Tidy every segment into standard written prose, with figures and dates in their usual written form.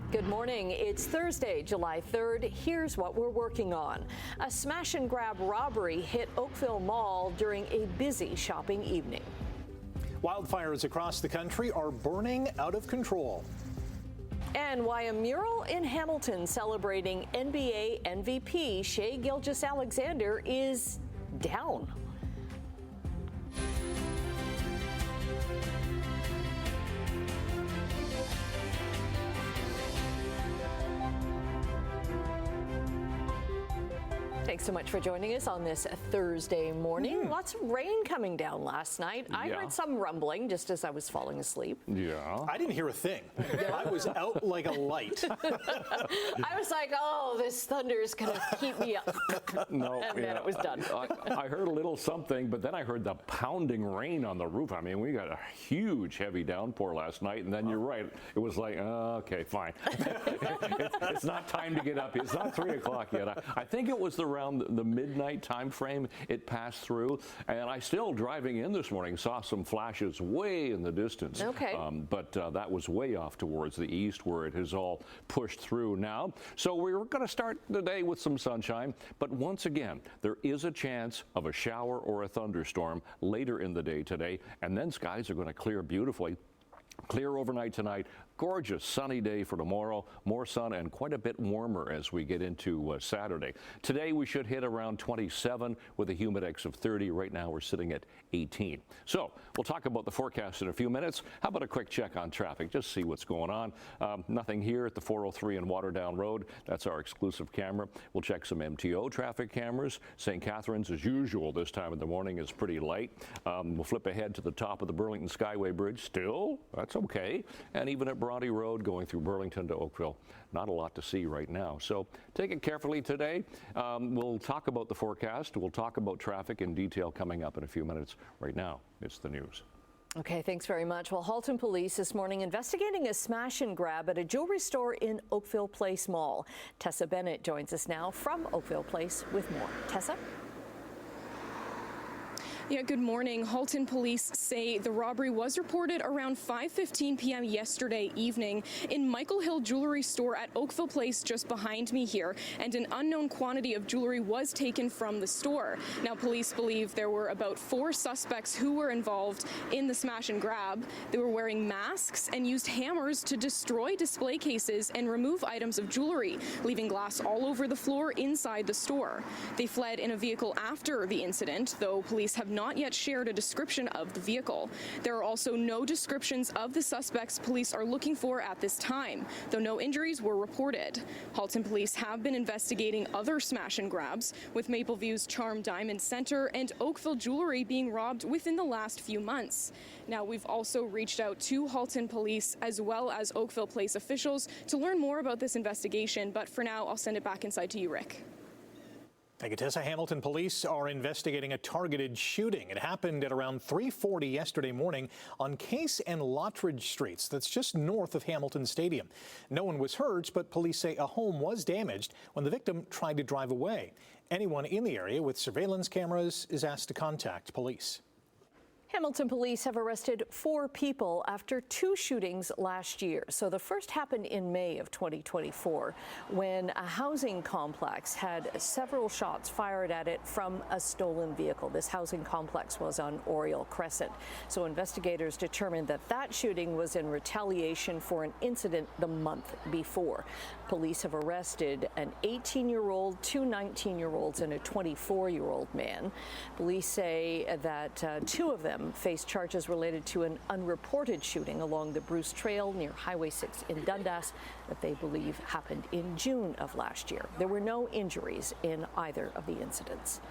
Good morning. It's Thursday, July 3rd. Here's what we're working on. A smash and grab robbery hit Oakville Mall during a busy shopping evening. Wildfires across the country are burning out of control. And why a mural in Hamilton celebrating NBA MVP Shai Gilgeous-Alexander is down. Thanks so much for joining us on this Thursday morning. Lots of rain coming down last night. I heard some rumbling just as I was falling asleep. Yeah. I didn't hear a thing. I was out like a light. I was like, oh, this thunder is going to keep me up. No, and then it was done. I heard a little something, but then I heard the pounding rain on the roof. I mean, we got a huge, heavy downpour last night, and then you're right. It was like, okay, fine. It's not time to get up. It's not 3 o'clock yet. I think it was around the midnight time frame it passed through, and I still, driving in this morning, saw some flashes way in the distance. Okay. But that was way off towards the east where it has all pushed through now. So we're going to start the day with some sunshine, but once again, there is a chance of a shower or a thunderstorm later in the day today, and then skies are going to clear beautifully. Clear overnight tonight, gorgeous sunny day for tomorrow, more sun and quite a bit warmer as we get into Saturday. Today we should hit around 27 with a humidex of 30. Right now we're sitting at 18. So we'll talk about the forecast in a few minutes. How about a quick check on traffic, just see what's going on. Nothing here at the 403 and Waterdown Road. That's our exclusive camera. We'll check some MTO traffic cameras. St. Catharines, as usual, this time of the morning is pretty light. We'll flip ahead to the top of the Burlington Skyway Bridge. Still, that's okay. And even at Bronte Road going through Burlington to Oakville, not a lot to see right now. So take it carefully today. We'll talk about the forecast. We'll talk about traffic in detail coming up in a few minutes. Right now, it's the news. Okay, thanks very much. Well, Halton Police this morning investigating a smash and grab at a jewelry store in Oakville Place Mall. Tessa Bennett joins us now from Oakville Place with more. Tessa? Yeah, good morning. Halton police say the robbery was reported around 5:15 p.m. yesterday evening in Michael Hill Jewelry Store at Oakville Place just behind me here, and an unknown quantity of jewelry was taken from the store. Now, police believe there were about 4 suspects who were involved in the smash and grab. They were wearing masks and used hammers to destroy display cases and remove items of jewelry, leaving glass all over the floor inside the store. They fled in a vehicle after the incident, though police have not yet shared a description of the vehicle. There are also no descriptions of the suspects police are looking for at this time, though no injuries were reported. Halton police have been investigating other smash and grabs, with Mapleview's Charm Diamond Center and Oakville Jewelry being robbed within the last few months. Now, we've also reached out to Halton police as well as Oakville Place officials to learn more about this investigation, but for now, I'll send it back inside to you, Rick. Thank you, Tessa. Hamilton police are investigating a targeted shooting. It happened at around 3:40 yesterday morning on Case and Lottridge Streets. That's just north of Hamilton Stadium. No one was hurt, but police say a home was damaged when the victim tried to drive away. Anyone in the area with surveillance cameras is asked to contact police. Hamilton police have arrested 4 people after 2 shootings last year. So the first happened in May of 2024 when a housing complex had several shots fired at it from a stolen vehicle. This housing complex was on Oriole Crescent. So investigators determined that that shooting was in retaliation for an incident the month before. Police have arrested an 18-year-old, 2 19-year-olds, and a 24-year-old man. Police say that 2 of them face charges related to an unreported shooting along the Bruce Trail near Highway 6 in Dundas that they believe happened in June of last year. There were no injuries in either of the incidents.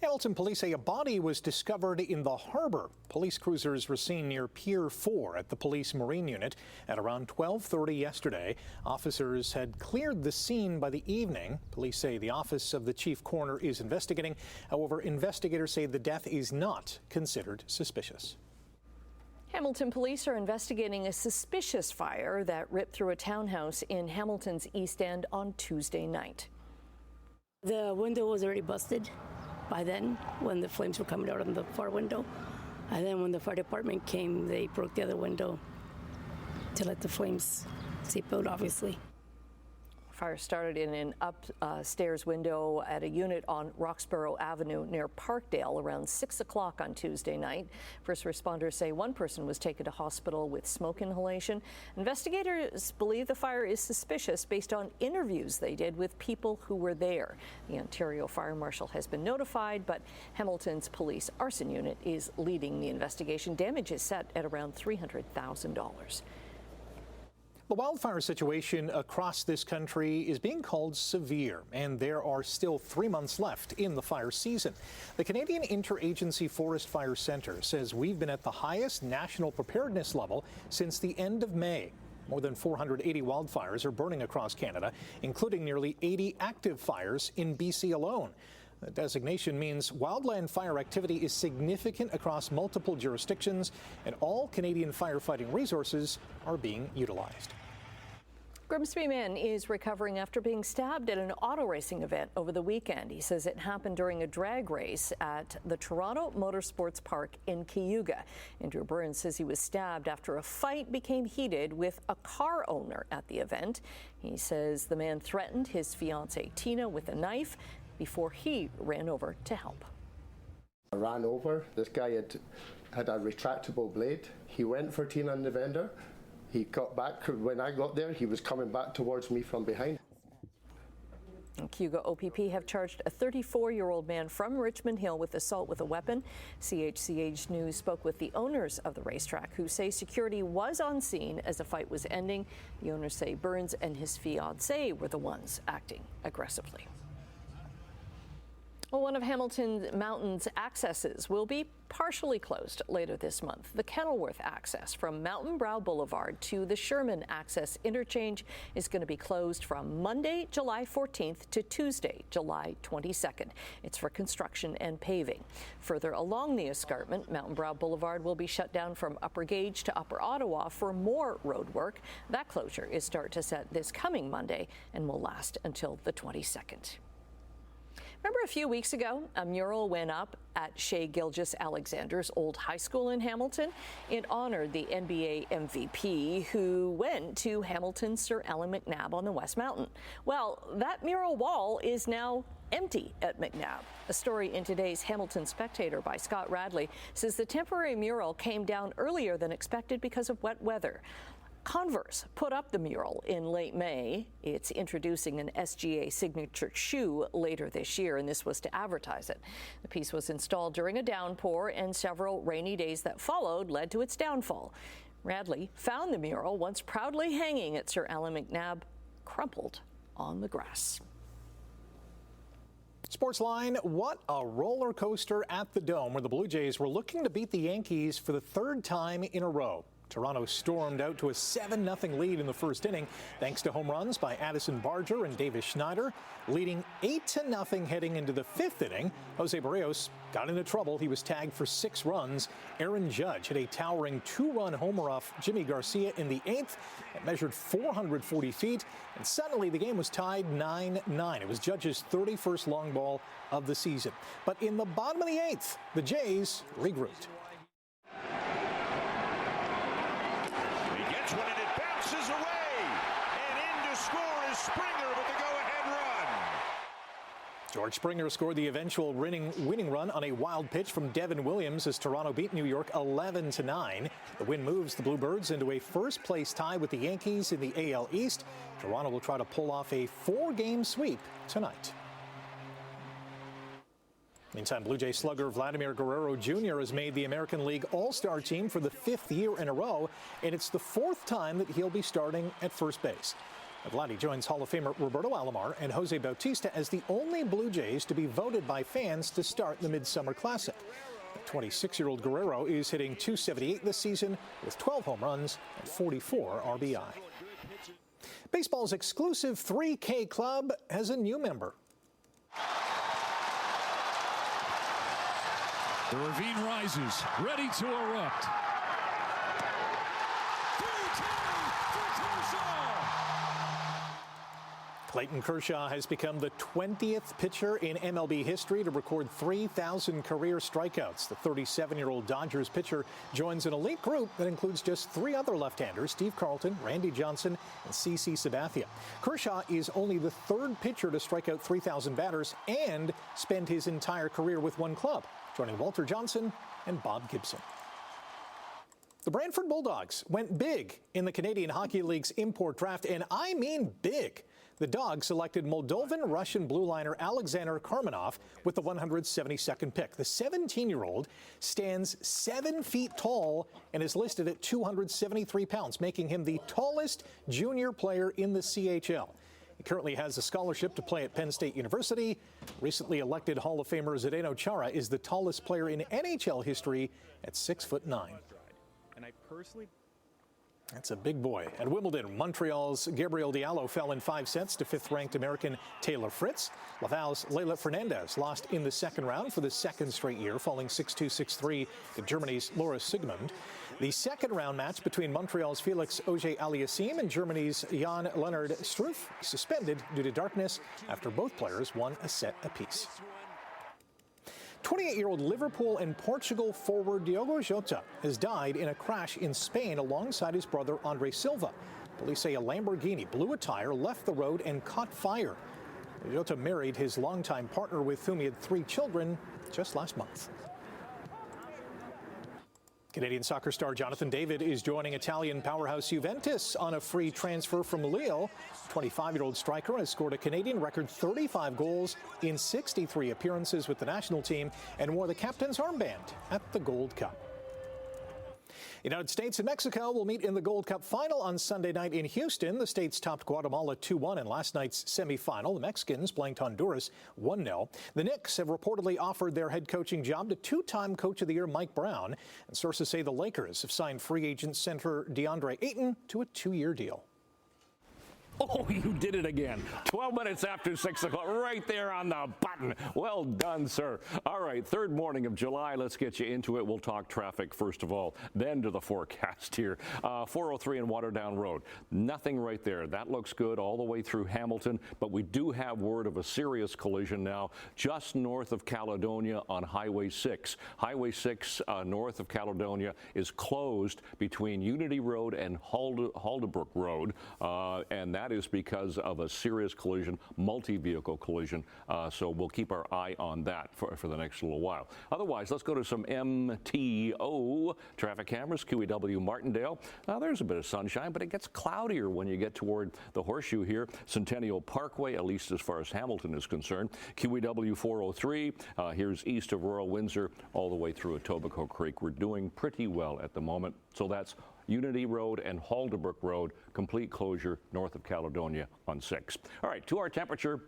Hamilton police say a body was discovered in the harbor. Police cruisers were seen near Pier 4 at the police marine unit at around 12:30 yesterday. Officers had cleared the scene by the evening. Police say the office of the chief coroner is investigating. However, investigators say the death is not considered suspicious. Hamilton police are investigating a suspicious fire that ripped through a townhouse in Hamilton's East End on Tuesday night. The window was already busted by then when the flames were coming out on the far window. And then when the fire department came, they broke the other window to let the flames seatbelt, obviously. Fire started in an upstairs window at a unit on Roxborough Avenue near Parkdale around 6 o'clock on Tuesday night. First responders say one person was taken to hospital with smoke inhalation. Investigators believe the fire is suspicious based on interviews they did with people who were there. The Ontario Fire Marshal has been notified, but Hamilton's police arson unit is leading the investigation. Damage is set at around $300,000. The wildfire situation across this country is being called severe, and there are still 3 months left in the fire season. The Canadian Interagency Forest Fire Centre says we've been at the highest national preparedness level since the end of May. More than 480 wildfires are burning across Canada, including nearly 80 active fires in BC alone. The designation means wildland fire activity is significant across multiple jurisdictions, and all Canadian firefighting resources are being utilized. Grimsby man is recovering after being stabbed at an auto racing event over the weekend. He says it happened during a drag race at the Toronto Motorsports Park in Cayuga. Andrew Burns says he was stabbed after a fight became heated with a car owner at the event. He says the man threatened his fiancée Tina with a knife before he ran over to help. I ran over. This guy had a retractable blade. He went for Tina and the vendor. He got back. When I got there, he was coming back towards me from behind. Cayuga OPP have charged a 34-year-old man from Richmond Hill with assault with a weapon. CHCH News spoke with the owners of the racetrack, who say security was on scene as the fight was ending. The owners say Burns and his fiancée were the ones acting aggressively. Well, one of Hamilton Mountain's accesses will be partially closed later this month. The Kenilworth access from Mountain Brow Boulevard to the Sherman access interchange is going to be closed from Monday, July 14th to Tuesday, July 22nd. It's for construction and paving. Further along the escarpment, Mountain Brow Boulevard will be shut down from Upper Gage to Upper Ottawa for more road work. That closure is start to set this coming Monday and will last until the 22nd. Remember a few weeks ago, a mural went up at Shea Gilgis-Alexander's old high school in Hamilton. It honored the NBA MVP who went to Hamilton's Sir Allan McNabb on the West Mountain. Well, that mural wall is now empty at McNabb. A story in today's Hamilton Spectator by Scott Radley says the temporary mural came down earlier than expected because of wet weather. Converse put up the mural in late May. It's introducing an SGA signature shoe later this year, and this was to advertise it. The piece was installed during a downpour, and several rainy days that followed led to its downfall. Radley found the mural once proudly hanging at Sir Allan McNabb, crumpled on the grass. Sportsline, what a roller coaster at the Dome, where the Blue Jays were looking to beat the Yankees for the third time in a row. Toronto stormed out to a 7-0 lead in the first inning, thanks to home runs by Addison Barger and Davis Schneider, leading 8-0 heading into the fifth inning. Jose Barrios got into trouble. He was tagged for 6 runs. Aaron Judge hit a towering 2-run homer off Jimmy Garcia in the 8th. It measured 440 feet, and suddenly the game was tied 9-9. It was Judge's 31st long ball of the season. But in the bottom of the 8th, the Jays regrouped. When it bounces away, and in to score is Springer with the go-ahead run. George Springer scored the eventual winning run on a wild pitch from Devin Williams as Toronto beat New York 11-9. The win moves the Bluebirds into a first-place tie with the Yankees in the AL East. Toronto will try to pull off a 4-game sweep tonight. Meantime, Blue Jay slugger Vladimir Guerrero Jr. has made the American League All-Star team for the 5th year in a row, and it's the 4th time that he'll be starting at first base. Vladdy joins Hall of Famer Roberto Alomar and Jose Bautista as the only Blue Jays to be voted by fans to start the Midsummer Classic. The 26-year-old Guerrero is hitting .278 this season with 12 home runs and 44 RBI. Baseball's exclusive 3K club has a new member. The ravine rises, ready to erupt. Clayton Kershaw has become the 20th pitcher in MLB history to record 3,000 career strikeouts. The 37-year-old Dodgers pitcher joins an elite group that includes just 3 other left-handers, Steve Carlton, Randy Johnson, and CC Sabathia. Kershaw is only the 3rd pitcher to strike out 3,000 batters and spend his entire career with one club, joining Walter Johnson and Bob Gibson. The Brantford Bulldogs went big in the Canadian Hockey League's import draft, and I mean big. The Dogs selected Moldovan-Russian blue liner Alexander Karmanov with the 172nd pick. The 17-year-old stands 7 feet tall and is listed at 273 pounds, making him the tallest junior player in the CHL. He currently has a scholarship to play at Penn State University. Recently elected Hall of Famer Zdeno Chara is the tallest player in NHL history at 6'9". And I personally... That's a big boy. At Wimbledon, Montreal's Gabriel Diallo fell in 5 sets to 5th-ranked American Taylor Fritz. Laval's Leila Fernandez lost in the second round for the 2nd straight year, falling 6-2, 6-3 to Germany's Laura Sigmund. The second-round match between Montreal's Felix Auger-Aliassime and Germany's Jan-Lennard Struff suspended due to darkness after both players won a set apiece. 28-year-old Liverpool and Portugal forward Diogo Jota has died in a crash in Spain alongside his brother Andre Silva. Police say a Lamborghini blew a tire, left the road, and caught fire. Jota married his longtime partner with whom he had 3 children just last month. Canadian soccer star Jonathan David is joining Italian powerhouse Juventus on a free transfer from Lille. 25-year-old striker has scored a Canadian record 35 goals in 63 appearances with the national team and wore the captain's armband at the Gold Cup. United States and Mexico will meet in the Gold Cup final on Sunday night in Houston. The states topped Guatemala 2-1 in last night's semifinal. The Mexicans blanked Honduras 1-0. The Knicks have reportedly offered their head coaching job to 2-time Coach of the Year Mike Brown. And sources say the Lakers have signed free agent center DeAndre Ayton to a 2-year deal. Oh, you did it again. 12 minutes after 6 o'clock, right there on the button. Well done, sir. All right, 3rd morning of July. Let's get you into it. We'll talk traffic first of all, then to the forecast here. 403 and Waterdown Road. Nothing right there. That looks good all the way through Hamilton, but we do have word of a serious collision now just north of Caledonia on Highway 6. Highway 6 north of Caledonia is closed between Unity Road and Haldebrook Road, and that is because of a serious collision, multi-vehicle collision. So we'll keep our eye on that for the next little while. Otherwise, let's go to some MTO traffic cameras, QEW Martindale. Now, there's a bit of sunshine, but it gets cloudier when you get toward the Horseshoe here. Centennial Parkway, at least as far as Hamilton is concerned. QEW 403, here's east of Royal Windsor, all the way through Etobicoke Creek. We're doing pretty well at the moment. So that's Unity Road and Haldebrook Road, complete closure north of Caledonia on 6. All right, to our temperature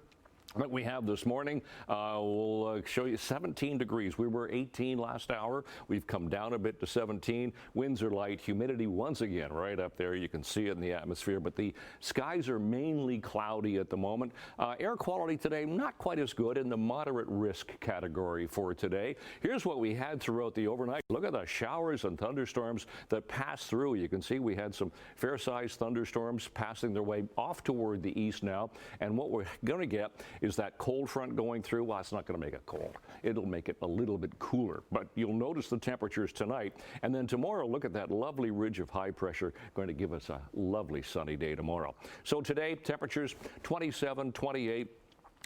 that we have this morning. We'll show you 17 degrees. We were 18 last hour. We've come down a bit to 17. Winds are light. Humidity once again right up there. You can see it in the atmosphere, but the skies are mainly cloudy at the moment. Air quality today not quite as good, in the moderate risk category for today. Here's what we had throughout the overnight. Look at the showers and thunderstorms that passed through. You can see we had some fair-sized thunderstorms passing their way off toward the east now, and what we're going to get is that cold front going through. Well, it's not going to make it cold. It'll make it a little bit cooler, but you'll notice the temperatures tonight. And then tomorrow, look at that lovely ridge of high pressure going to give us a lovely sunny day tomorrow. So today, temperatures 27, 28.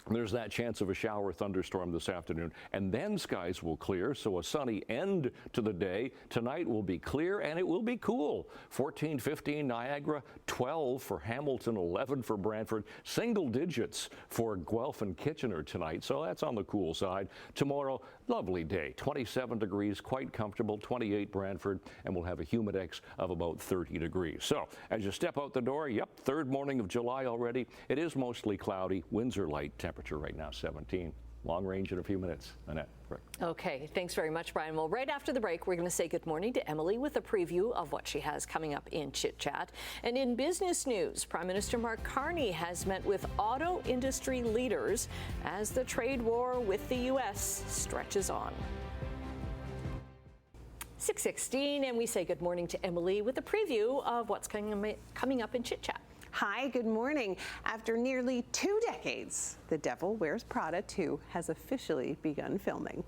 There's that chance of a shower thunderstorm this afternoon, and then skies will clear, so a sunny end to the day. Tonight will be clear and it will be cool. 14, 15 Niagara, 12 for Hamilton, 11 for Brantford, single digits for Guelph and Kitchener tonight, so that's on the cool side. Tomorrow, lovely day, 27 degrees, quite comfortable, 28 Brantford, and we'll have a humidex of about 30 degrees. So as you step out the door, yep, 3rd morning of July already. It is mostly cloudy, winds are light, temperature right now 17. Long range in a few minutes. Annette. Okay, thanks very much, Brian. Well, right after the break, we're going to say good morning to Emily with a preview of what she has coming up in Chit Chat. And in business news, Prime Minister Mark Carney has met with auto industry leaders as the trade war with the U.S. stretches on. 6:16, and we say good morning to Emily with a preview of what's coming up in Chit Chat. Hi, good morning. After nearly 2 decades, The Devil Wears Prada 2 has officially begun filming.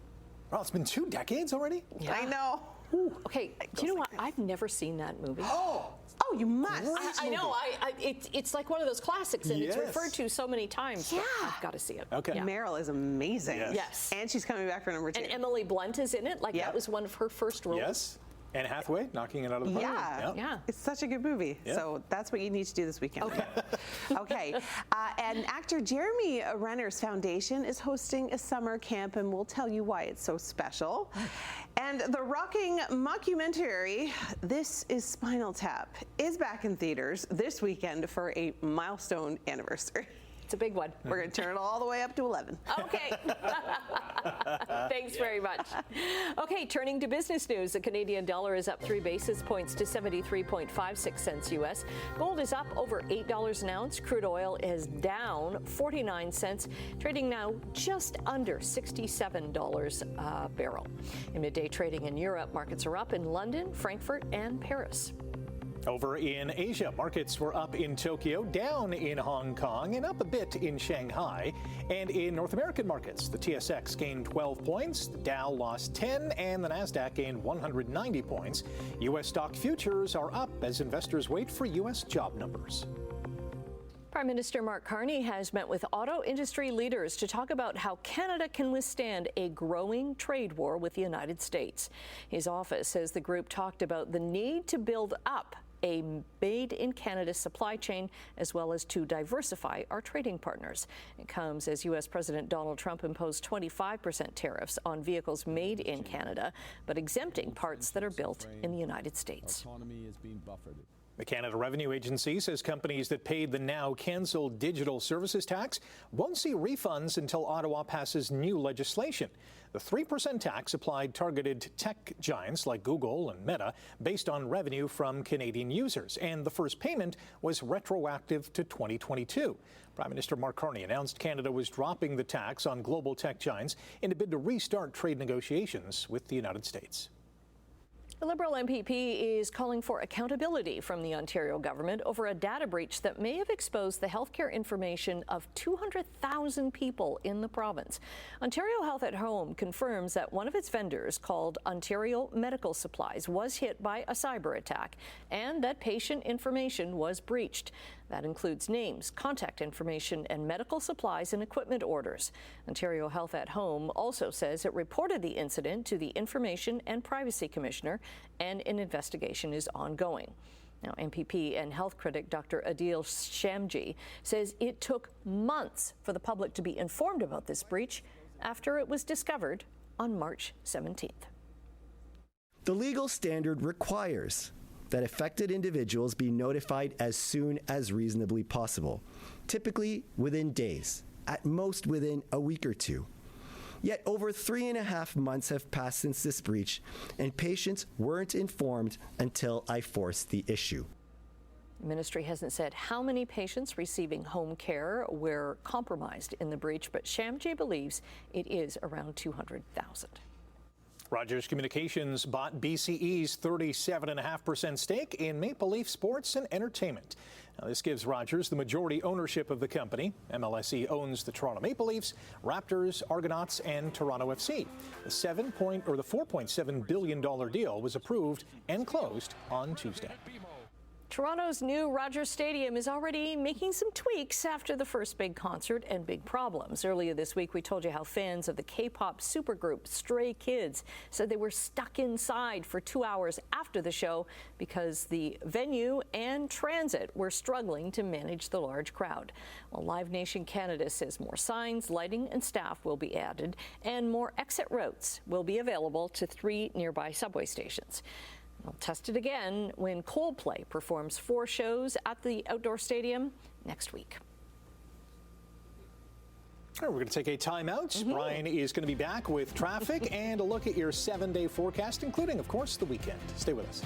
Well, it's been 2 decades already? Yeah. I know. Ooh. Okay, do you know what? I've never seen that movie. Oh, you must. I know. It's like one of those classics, and Yes. it's referred to so many times. Yeah. I've got to see it. Okay. Yeah. Meryl is amazing. Yes. And she's coming back for number 2. And Emily Blunt is in it. Like, Yep. that was one of her first roles. Yes. Anne Hathaway knocking it out of the park. Yeah. Yeah. It's such a good movie. Yeah. So that's what you need to do this weekend. Okay. Okay. And actor Jeremy Renner's foundation is hosting a summer camp, and we'll tell you why it's so special. And the rocking mockumentary, This is Spinal Tap, is back in theaters this weekend for a milestone anniversary. It's a big one. We're going to turn it all the way up to 11. Okay. Thanks very much. Okay, turning to business news. The Canadian dollar is up 3 basis points to 73.56 cents U.S. Gold is up over $8 an ounce. Crude oil is down 49 cents, trading now just under $67 a barrel. In midday trading in Europe, markets are up in London, Frankfurt, and Paris. Over in Asia, markets were up in Tokyo, down in Hong Kong, and up a bit in Shanghai. And in North American markets, the TSX gained 12 points, the Dow lost 10, and the Nasdaq gained 190 points. U.S. stock futures are up as investors wait for U.S. job numbers. Prime Minister Mark Carney has met with auto industry leaders to talk about how Canada can withstand a growing trade war with the United States. His office says the group talked about the need to build up a made-in-Canada supply chain, as well as to diversify our trading partners. It comes as U.S. President Donald Trump imposed 25% tariffs on vehicles made in Canada, but exempting parts that are built in the United States. The Canada Revenue Agency says companies that paid the now canceled digital services tax won't see refunds until Ottawa passes new legislation. The 3% tax applied targeted tech giants like Google and Meta based on revenue from Canadian users, and the first payment was retroactive to 2022. Prime Minister Mark Carney announced Canada was dropping the tax on global tech giants in a bid to restart trade negotiations with the United States. The Liberal MPP is calling for accountability from the Ontario government over a data breach that may have exposed the healthcare information of 200,000 people in the province. Ontario Health at Home confirms that one of its vendors, called Ontario Medical Supplies, was hit by a cyber attack and that patient information was breached. That includes names, contact information, and medical supplies and equipment orders. Ontario Health at Home also says it reported the incident to the Information and Privacy Commissioner, and an investigation is ongoing. Now, MPP and health critic Dr. Adil Shamji says it took months for the public to be informed about this breach after it was discovered on March 17th. The legal standard requires that affected individuals be notified as soon as reasonably possible, typically within days, at most within a week or two. Yet over 3.5 months have passed since this breach, and patients weren't informed until I forced the issue. The ministry hasn't said how many patients receiving home care were compromised in the breach, but Shamji believes it is around 200,000. Rogers Communications bought BCE's 37.5% stake in Maple Leaf Sports and Entertainment. Now, this gives Rogers the majority ownership of the company. MLSE owns the Toronto Maple Leafs, Raptors, Argonauts, and Toronto FC. The $4.7 billion deal was approved and closed on Tuesday. Toronto's new Rogers Stadium is already making some tweaks after the first big concert and big problems. Earlier this week, we told you how fans of the K-pop supergroup Stray Kids said they were stuck inside for 2 hours after the show because the venue and transit were struggling to manage the large crowd. Well, Live Nation Canada says more signs, lighting, and staff will be added, and more exit routes will be available to 3 nearby subway stations. We'll test it again when Coldplay performs 4 shows at the outdoor stadium next week. All right, we're going to take a timeout. Brian is going to be back with traffic and a look at your 7-day forecast, including, of course, the weekend. Stay with us.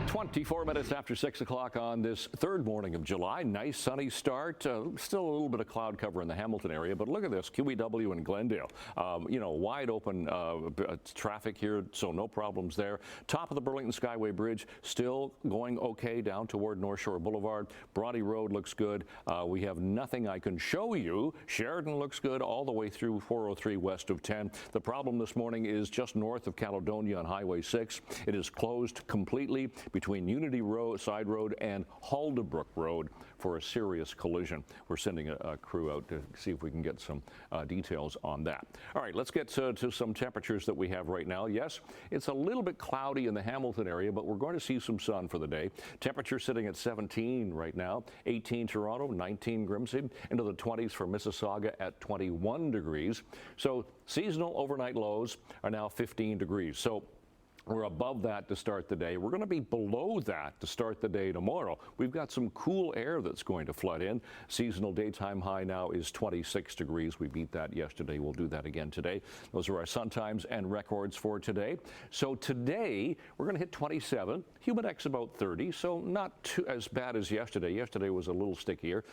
24 minutes after 6 o'clock on this third morning of July. Nice sunny start. Still a little bit of cloud cover in the Hamilton area, but look at this, QEW in Glendale. Wide open traffic here, so no problems there. Top of the Burlington Skyway Bridge still going okay down toward North Shore Boulevard. Bronte Road looks good. We have nothing I can show you. Sheridan looks good all the way through 403 west of 10. The problem this morning is just north of Caledonia on Highway 6. It is closed completely between Unity Road, Side Road and Haldebrook Road for a serious collision. We're sending a crew out to see if we can get some details on that. All right, let's get to some temperatures that we have right now. Yes, it's a little bit cloudy in the Hamilton area, but we're going to see some sun for the day. Temperature sitting at 17 right now, 18 Toronto, 19 Grimsby, into the 20s for Mississauga at 21 degrees. So seasonal overnight lows are now 15 degrees. So we're above that to start the day. We're going to be below that to start the day tomorrow. We've got some cool air that's going to flood in. Seasonal daytime high now is 26 degrees. We beat that yesterday. We'll do that again today. Those are our sun times and records for today. So today, we're going to hit 27. Humidex about 30, so not too as bad as yesterday. Yesterday was a little stickier.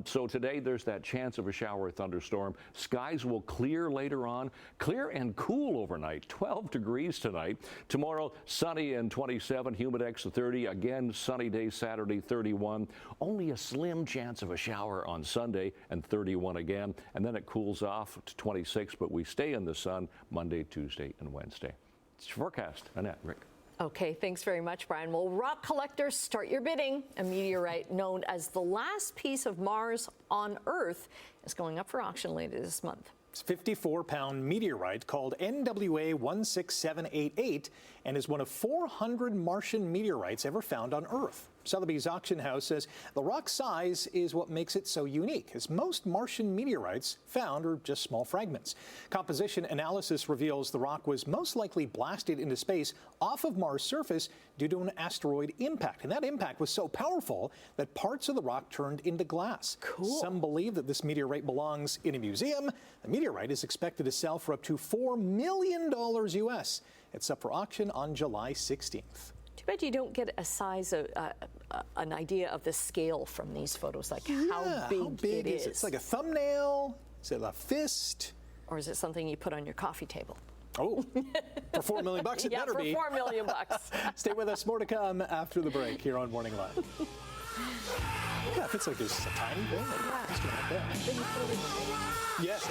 So today, there's that chance of a shower or thunderstorm. Skies will clear later on. Clear and cool overnight. 12 degrees tonight. Tomorrow, sunny and 27, humidex 30. Again, sunny day Saturday, 31. Only a slim chance of a shower on Sunday and 31 again. And then it cools off to 26, but we stay in the sun Monday, Tuesday, and Wednesday. It's your forecast. Annette, Rick. Okay, thanks very much, Brian. Well, rock collectors, start your bidding. A meteorite known as the last piece of Mars on Earth is going up for auction later this month. It's a 54-pound meteorite called NWA 16788 and is one of 400 Martian meteorites ever found on Earth. Sotheby's auction house says the rock's size is what makes it so unique, as most Martian meteorites found are just small fragments. Composition analysis reveals the rock was most likely blasted into space off of Mars' surface due to an asteroid impact. And that impact was so powerful that parts of the rock turned into glass. Cool. Some believe that this meteorite belongs in a museum. The meteorite is expected to sell for up to $4 million US. It's up for auction on July 16th. Too bad you don't get a size of an idea of the scale from these photos, like how big it is. It's like a thumbnail. Is it a fist? Or is it something you put on your coffee table? Oh, for $4 million, it better be. Yeah, for $4 million. Stay with us. More to come after the break here on Morning Live. Yeah, if it's like this, a tiny thing. Like, Yeah. yes.